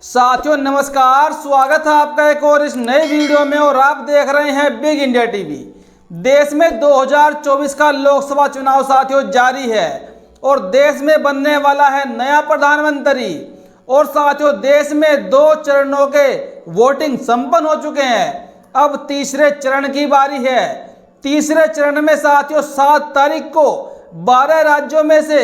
साथियों नमस्कार, स्वागत है आपका एक और इस नए वीडियो में। और आप देख रहे हैं बिग इंडिया टीवी। देश में 2024 का लोकसभा चुनाव साथियों जारी है और देश में बनने वाला है नया प्रधानमंत्री। और साथियों देश में 2 चरणों के वोटिंग संपन्न हो चुके हैं। अब तीसरे चरण की बारी है। तीसरे चरण में साथियों 7 तारीख को 12 राज्यों में से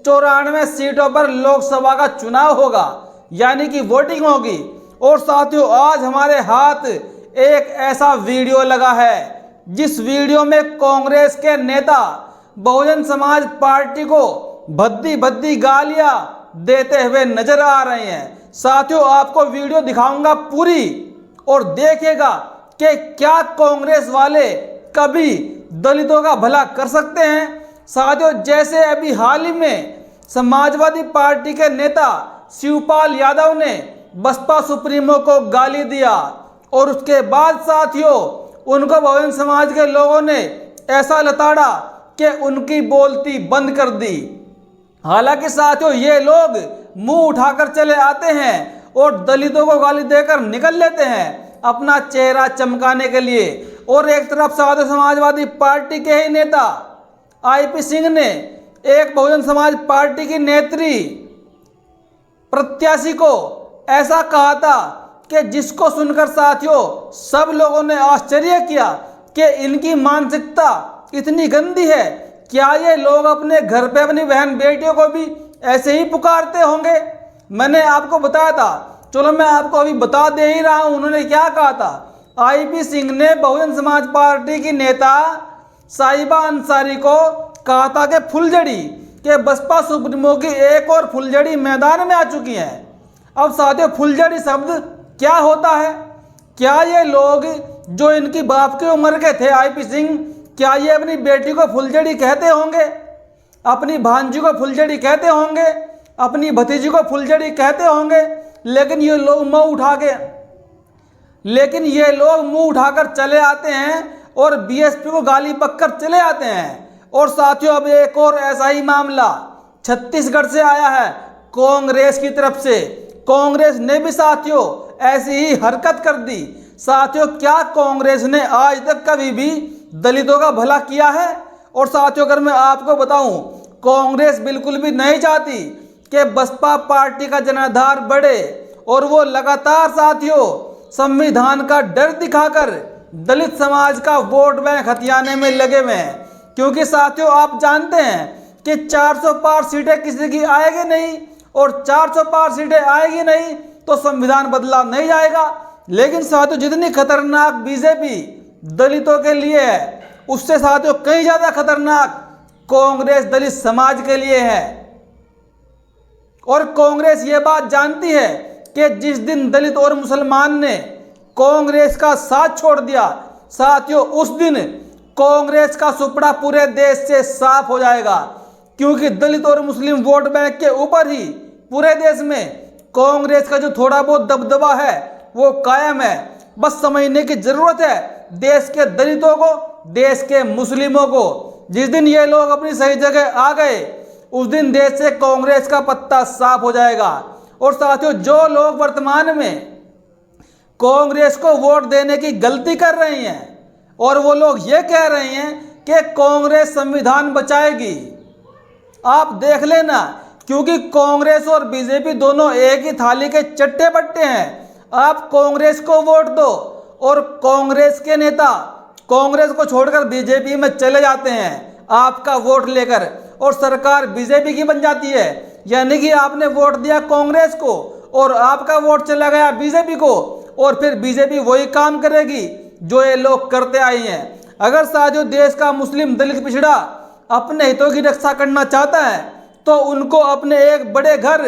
94 सीटों पर लोकसभा का चुनाव होगा, यानी कि वोटिंग होगी। और साथियों आज हमारे हाथ एक ऐसा वीडियो लगा है जिस वीडियो में कांग्रेस के नेता बहुजन समाज पार्टी को भद्दी भद्दी गालियां देते हुए नजर आ रहे हैं। साथियों आपको वीडियो दिखाऊंगा पूरी और देखिएगा कि क्या कांग्रेस वाले कभी दलितों का भला कर सकते हैं। साथियों जैसे अभी हाल ही में समाजवादी पार्टी के नेता शिवपाल यादव ने बसपा सुप्रीमो को गाली दिया और उसके बाद साथियों उनको बहुजन समाज के लोगों ने ऐसा लताड़ा कि उनकी बोलती बंद कर दी। हालांकि साथियों ये लोग मुंह उठाकर चले आते हैं और दलितों को गाली देकर निकल लेते हैं अपना चेहरा चमकाने के लिए। और एक तरफ साथियों समाजवादी पार्टी के ही नेता आईपी सिंह ने एक बहुजन समाज पार्टी की नेत्री प्रत्याशी को ऐसा कहा था कि जिसको सुनकर साथियों सब लोगों ने आश्चर्य किया कि इनकी मानसिकता इतनी गंदी है। क्या ये लोग अपने घर पे अपनी बहन बेटियों को भी ऐसे ही पुकारते होंगे? मैंने आपको बताया था, चलो मैं आपको अभी बता दे ही रहा हूं उन्होंने क्या कहा था। आईपी सिंह ने बहुजन समाज पार्टी की नेता साहिबा अंसारी को कहा था कि फुलझड़ी के बसपा सुप्रीमो की एक और फुलझड़ी मैदान में आ चुकी है। अब साथियों फुलझड़ी शब्द क्या होता है? क्या ये लोग जो इनकी बाप की उम्र के थे आईपी सिंह, क्या ये अपनी बेटी को फुलझड़ी कहते होंगे, अपनी भांजी को फुलझड़ी कहते होंगे, अपनी भतीजी को फुलझड़ी कहते होंगे? लेकिन ये लोग मुंह उठाकर चले आते हैं और बीएसपी को गाली बककर चले आते हैं। और साथियों अब एक और ऐसा ही मामला छत्तीसगढ़ से आया है कांग्रेस की तरफ से। कांग्रेस ने भी साथियों ऐसी ही हरकत कर दी। साथियों क्या कांग्रेस ने आज तक कभी भी दलितों का भला किया है? और साथियों अगर मैं आपको बताऊं कांग्रेस बिल्कुल भी नहीं चाहती कि बसपा पार्टी का जनाधार बढ़े और वो लगातार साथियों संविधान का डर दिखाकर दलित समाज का वोट बैंक हथियाने में लगे हुए हैं। क्योंकि साथियों आप जानते हैं कि 400 पार सीटें किसी की आएगी नहीं और 400 पार सीटें आएगी नहीं तो संविधान बदला नहीं जाएगा। लेकिन साथियों जितनी खतरनाक बीजेपी दलितों के लिए है उससे साथियों कहीं ज्यादा खतरनाक कांग्रेस दलित समाज के लिए है। और कांग्रेस ये बात जानती है कि जिस दिन दलित और मुसलमान ने कांग्रेस का साथ छोड़ दिया साथियों उस दिन कांग्रेस का सुपड़ा पूरे देश से साफ हो जाएगा। क्योंकि दलित और मुस्लिम वोट बैंक के ऊपर ही पूरे देश में कांग्रेस का जो थोड़ा बहुत दबदबा है वो कायम है। बस समझने की जरूरत है देश के दलितों को, देश के मुस्लिमों को। जिस दिन ये लोग अपनी सही जगह आ गए उस दिन देश से कांग्रेस का पत्ता साफ हो जाएगा। और साथियों जो लोग वर्तमान में कांग्रेस को वोट देने की गलती कर रहे हैं और वो लोग ये कह रहे हैं कि कांग्रेस संविधान बचाएगी, आप देख लेना। क्योंकि कांग्रेस और बीजेपी दोनों एक ही थाली के चट्टे बट्टे हैं। आप कांग्रेस को वोट दो और कांग्रेस के नेता कांग्रेस को छोड़कर बीजेपी में चले जाते हैं आपका वोट लेकर और सरकार बीजेपी की बन जाती है। यानी कि आपने वोट दिया कांग्रेस को और आपका वोट चला गया बीजेपी को और फिर बीजेपी वही काम करेगी जो ये लोग करते आए हैं। अगर साथियों देश का मुस्लिम दलित पिछड़ा अपने हितों की रक्षा करना चाहता है तो उनको अपने एक बड़े घर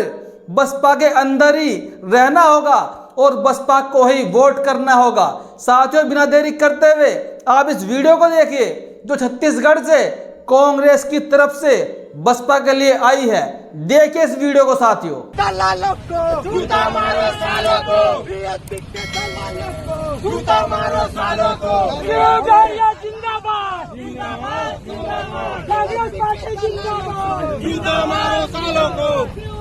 बसपा के अंदर ही रहना होगा और बसपा को ही वोट करना होगा। साथियों बिना देरी करते हुए आप इस वीडियो को देखिए जो छत्तीसगढ़ से कांग्रेस की तरफ से बसपा के लिए आई है। देखिए इस वीडियो को साथियों। दलालों को जूता मारो, सालों को जूता मारो, सालों को जिंदाबाद, जिंदाबाद, जिंदाबाद, कांग्रेस पार्टी जिंदाबाद, जूता मारो, सालों को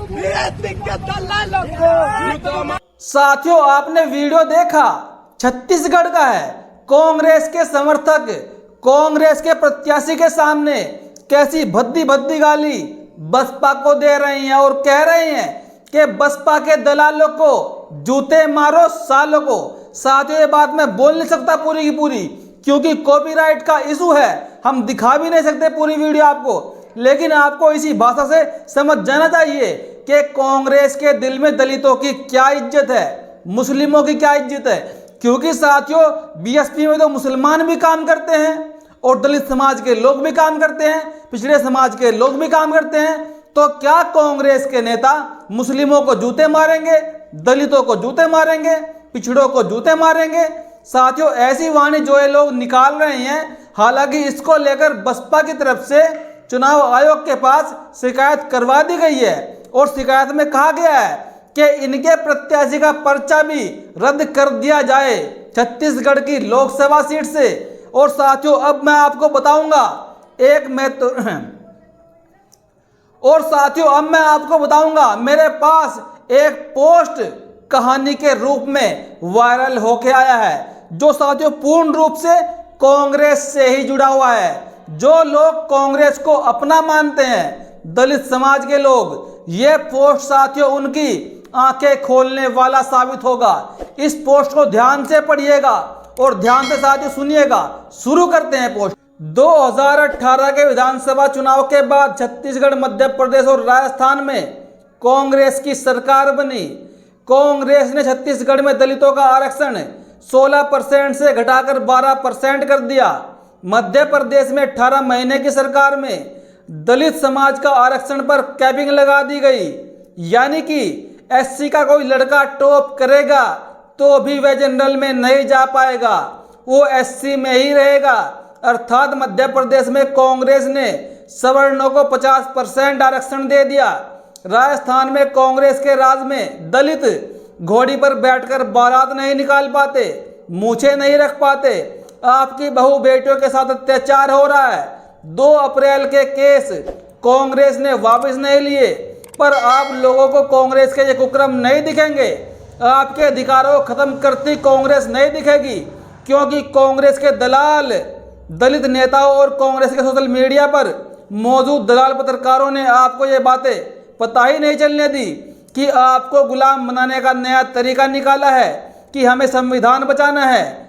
दलालों को जूता मारो। साथियों, आपने वीडियो देखा, छत्तीसगढ़ का है। कांग्रेस के समर्थक कांग्रेस के प्रत्याशी के सामने कैसी भद्दी भद्दी गाली बसपा को दे रही हैं और कह रही हैं कि बसपा के दलालों को जूते मारो सालों को। साथियों, ये बात मैं बोल नहीं सकता पूरी की पूरी, क्योंकि कॉपीराइट का इशू है, हम दिखा भी नहीं सकते पूरी वीडियो आपको। लेकिन आपको इसी भाषा से समझ जाना चाहिए कि कांग्रेस के दिल में दलितों की क्या इज्जत है, मुस्लिमों की क्या इज्जत है। क्योंकि साथियों, बीएसपी में तो मुसलमान भी काम करते हैं और दलित समाज के लोग भी काम करते हैं, पिछड़े समाज के लोग भी काम करते हैं। तो क्या कांग्रेस के नेता मुस्लिमों को जूते मारेंगे, दलितों को जूते मारेंगे, पिछड़ों को जूते मारेंगे? साथियों, ऐसी वाणी जो ये लोग निकाल रहे हैं, हालांकि इसको लेकर बसपा की तरफ से चुनाव आयोग के पास शिकायत करवा दी गई है और शिकायत में कहा गया है कि इनके प्रत्याशी का पर्चा भी रद्द कर दिया जाए छत्तीसगढ़ की लोकसभा सीट से। और साथियों, अब मैं आपको बताऊंगा मेरे पास एक पोस्ट कहानी के रूप में वायरल होके आया है, जो साथियों पूर्ण रूप से कांग्रेस से ही जुड़ा हुआ है। जो लोग कांग्रेस को अपना मानते हैं, दलित समाज के लोग, ये पोस्ट साथियों उनकी आंखें खोलने वाला साबित होगा। इस पोस्ट को ध्यान से पढ़िएगा और ध्यान से साथियों सुनिएगा। शुरू करते हैं पोस्ट। 2018 के विधानसभा चुनाव के बाद छत्तीसगढ़, मध्य प्रदेश और राजस्थान में कांग्रेस की सरकार बनी। कांग्रेस ने छत्तीसगढ़ में दलितों का आरक्षण 16% से घटाकर 12% कर दिया। मध्य प्रदेश में 18 महीने की सरकार में दलित समाज का आरक्षण पर कैपिंग लगा दी गई, यानी कि एससी का कोई लड़का टॉप करेगा तो भी वह जनरल में नहीं जा पाएगा, वो एससी में ही रहेगा। अर्थात मध्य प्रदेश में कांग्रेस ने सवर्णों को 50% आरक्षण दे दिया। राजस्थान में कांग्रेस के राज में दलित घोड़ी पर बैठकर बारात नहीं निकाल पाते, मूछें नहीं रख पाते। आपकी बहू बेटियों के साथ अत्याचार हो रहा है। 2 अप्रैल के केस कांग्रेस ने वापस नहीं लिए, पर आप लोगों को कांग्रेस के ये कुकर्म नहीं दिखेंगे। आपके अधिकारों को खत्म करती कांग्रेस नहीं दिखेगी, क्योंकि कांग्रेस के दलाल, दलित नेताओं और कांग्रेस के सोशल मीडिया पर मौजूद दलाल पत्रकारों ने आपको ये बातें पता ही नहीं चलने दी कि आपको गुलाम बनाने का नया तरीका निकाला है कि हमें संविधान बचाना है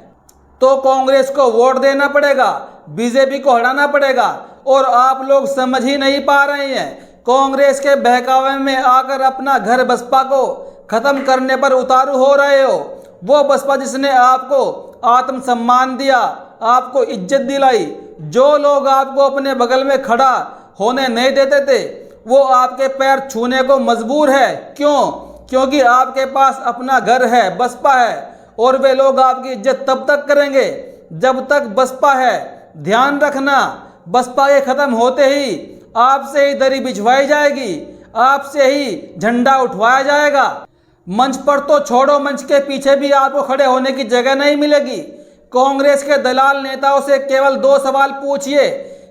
तो कांग्रेस को वोट देना पड़ेगा, बीजेपी को हटाना पड़ेगा। और आप लोग समझ ही नहीं पा रहे हैं। कांग्रेस के बहकावे में आकर अपना घर बसपा को खत्म करने पर उतारू हो रहे हो। वो बसपा जिसने आपको आत्मसम्मान दिया, आपको इज्जत दिलाई, जो लोग आपको अपने बगल में खड़ा होने नहीं देते थे, वो आपके पैर छूने को मजबूर है। क्यों? क्योंकि आपके पास अपना घर है, बसपा है, और वे लोग आपकी इज्जत तब तक करेंगे जब तक बसपा है। ध्यान रखना, बसपा के खत्म होते ही आपसे ही दरी बिछवाई जाएगी, आपसे ही झंडा उठवाया जाएगा। मंच पर तो छोड़ो, मंच के पीछे भी आपको खड़े होने की जगह नहीं मिलेगी। कांग्रेस के दलाल नेताओं से केवल 2 सवाल पूछिए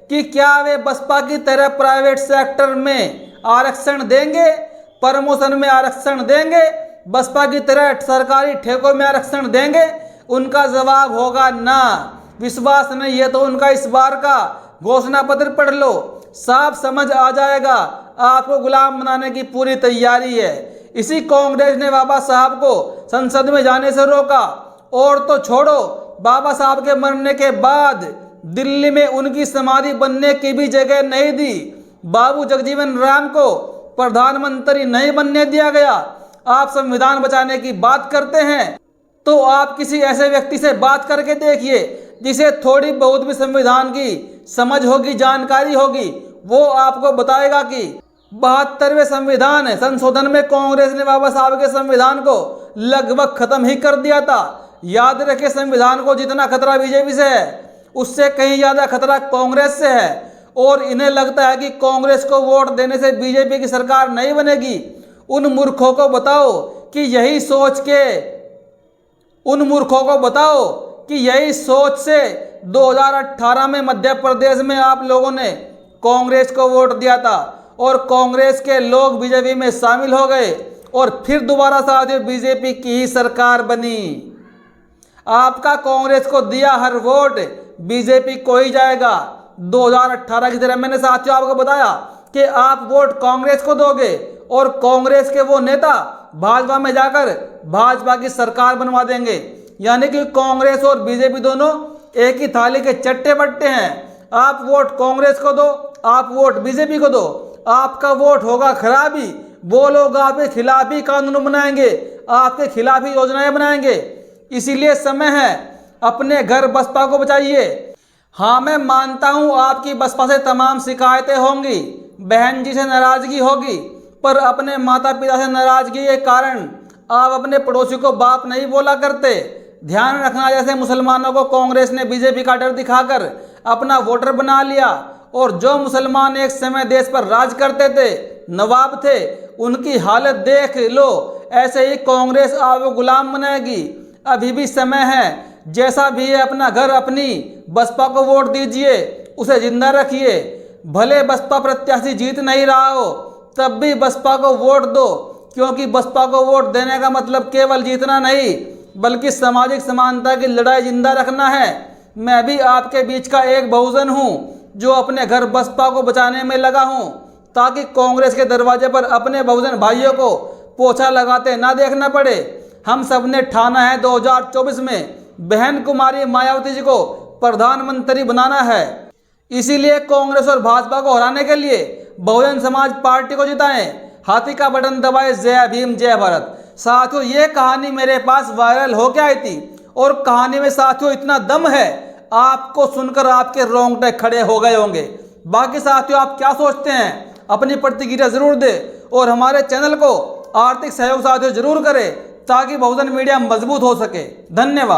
कि क्या वे बसपा की तरह प्राइवेट सेक्टर में आरक्षण देंगे, प्रमोशन में आरक्षण देंगे, बसपा की तरह सरकारी ठेकों में आरक्षण देंगे? उनका जवाब होगा ना। विश्वास नहीं है तो उनका इस बार का घोषणा पत्र पढ़ लो, साफ समझ आ जाएगा। आपको गुलाम बनाने की पूरी तैयारी है। इसी कांग्रेस ने बाबा साहब को संसद में जाने से रोका। और तो छोड़ो, बाबा साहब के मरने के बाद दिल्ली में उनकी समाधि बनने की भी जगह नहीं दी। बाबू जगजीवन राम को प्रधानमंत्री नहीं बनने दिया गया। आप संविधान बचाने की बात करते हैं तो आप किसी ऐसे व्यक्ति से बात करके देखिए जिसे थोड़ी बहुत भी संविधान की समझ होगी, जानकारी होगी। वो आपको बताएगा कि 72वें संविधान संशोधन में कांग्रेस ने बाबा साहब के संविधान को लगभग खत्म ही कर दिया था। याद रखें, संविधान को जितना खतरा बीजेपी से है, उससे कहीं ज्यादा खतरा कांग्रेस से है। और इन्हें लगता है कि कांग्रेस को वोट देने से बीजेपी की सरकार नहीं बनेगी। उन मूर्खों को बताओ कि यही सोच से 2018 में मध्य प्रदेश में आप लोगों ने कांग्रेस को वोट दिया था और कांग्रेस के लोग बीजेपी में शामिल हो गए और फिर दोबारा साथियों बीजेपी की ही सरकार बनी। आपका कांग्रेस को दिया हर वोट बीजेपी को ही जाएगा। 2018 की तरह मैंने साथियों आपको बताया कि आप वोट कांग्रेस को दोगे और कांग्रेस के वो नेता भाजपा में जाकर भाजपा की सरकार बनवा देंगे। यानी कि कांग्रेस और बीजेपी दोनों एक ही थाली के चट्टे बट्टे हैं। आप वोट कांग्रेस को दो, आप वोट बीजेपी को दो, आपका वोट होगा खराबी। वो लोग आपके खिलाफ ही कानून बनाएंगे, आपके खिलाफ ही योजनाएं बनाएंगे। इसीलिए समय है, अपने घर बसपा को बचाइए। हाँ, मैं मानता हूँ आपकी बसपा से तमाम शिकायतें होंगी, बहन जी से नाराजगी होगी, पर अपने माता पिता से नाराजगी के कारण आप अपने पड़ोसी को बाप नहीं बोला करते। ध्यान रखना, जैसे मुसलमानों को कांग्रेस ने बीजेपी का डर दिखाकर अपना वोटर बना लिया और जो मुसलमान एक समय देश पर राज करते थे, नवाब थे, उनकी हालत देख लो। ऐसे ही कांग्रेस आपको गुलाम बनाएगी। अभी भी समय है, जैसा भी है अपना घर अपनी बसपा को वोट दीजिए, उसे जिंदा रखिए। भले बसपा प्रत्याशी जीत नहीं रहा हो, तब भी बसपा को वोट दो, क्योंकि बसपा को वोट देने का मतलब केवल जीतना नहीं बल्कि सामाजिक समानता की लड़ाई जिंदा रखना है। मैं भी आपके बीच का एक बहुजन हूँ जो अपने घर बसपा को बचाने में लगा हूँ, ताकि कांग्रेस के दरवाजे पर अपने बहुजन भाइयों को पोछा लगाते ना देखना पड़े। हम सब ने ठाना है 2024 में बहन कुमारी मायावती जी को प्रधानमंत्री बनाना है। इसीलिए कांग्रेस और भाजपा को हराने के लिए बहुजन समाज पार्टी को जिताएं। हाथी का बटन दबाएं। जय भीम, जय भारत। साथियों, ये कहानी मेरे पास वायरल हो के आई थी और कहानी में साथियों इतना दम है, आपको सुनकर आपके रोंगटे खड़े हो गए होंगे। बाकी साथियों, आप क्या सोचते हैं? अपनी प्रतिक्रिया जरूर दें और हमारे चैनल को आर्थिक सहयोग साथियों जरूर करें, ताकि बहुजन मीडिया मजबूत हो सके। धन्यवाद।